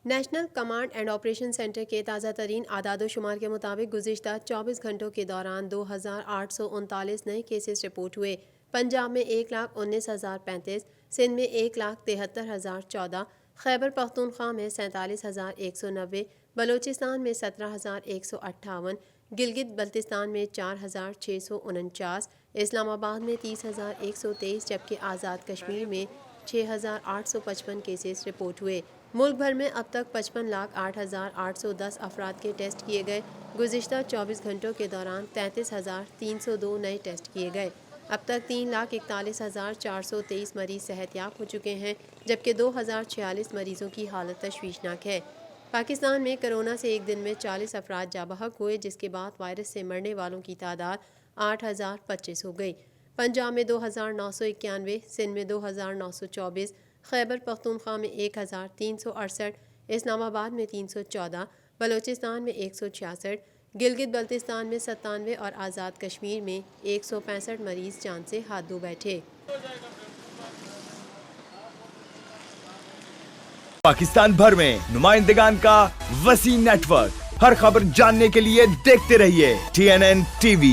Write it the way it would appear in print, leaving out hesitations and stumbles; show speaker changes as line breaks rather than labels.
National command and operation centre کے تازہ ترین اعداد و شمار کے مطابق گزشتہ 24 گھنٹوں کے دوران 2839 نئے کیسز رپورٹ ہوئے۔ پنجاب میں 1,19,035، سندھ میں 1,73,014، خیبر پختونخوا میں 47,190، بلوچستان میں 17,158، گلگت بلتستان میں 4,649، اسلام آباد میں 30,123 جبکہ آزاد کشمیر میں 6,855 کیسز رپورٹ ہوئے۔ ملک بھر میں اب تک 55,08,810 افراد کے ٹیسٹ کیے گئے۔ گزشتہ 24 گھنٹوں کے دوران 33,302 نئے ٹیسٹ کیے گئے۔ اب تک 3,41,423 مریض صحت یاب ہو چکے ہیں جبکہ 2,046 مریضوں کی حالت تشویشناک ہے۔ پاکستان میں کرونا سے ایک دن میں 40 افراد جاں بحق ہوئے جس کے بعد وائرس سے مرنے والوں کی تعداد 8,025 ہو گئی۔ پنجاب میں 2,991، سندھ میں 2,924، خیبر پختونخوا میں 1,368، اسلام آباد میں 314، بلوچستان میں 166، گلگت بلتستان میں 97 اور آزاد کشمیر میں 165 مریض جان سے ہاتھ دھو بیٹھے۔
پاکستان بھر میں نمائندگان کا وسیع نیٹ ورک، ہر خبر جاننے کے لیے دیکھتے رہیے TNN TV۔